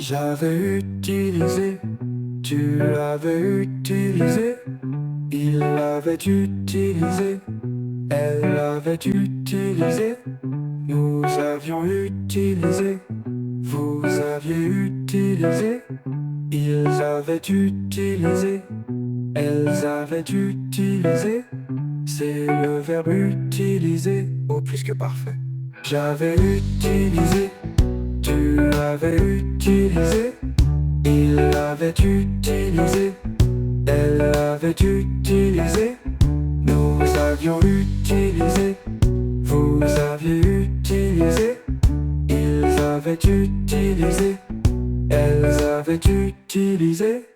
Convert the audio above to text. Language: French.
J'avais utilisé, tu l'avais utilisé, il l'avait utilisé, elle l'avait utilisé, nous avions utilisé, vous aviez utilisé, ils avaient utilisé, elles avaient utilisé, c'est le verbe utiliser au plus que parfait. J'avais utilisé, tu l'avais utilisé, il l'avait utilisé, elle l'avait utilisé, nous avions utilisé, vous aviez utilisé, ils avaient utilisé, elles avaient utilisé.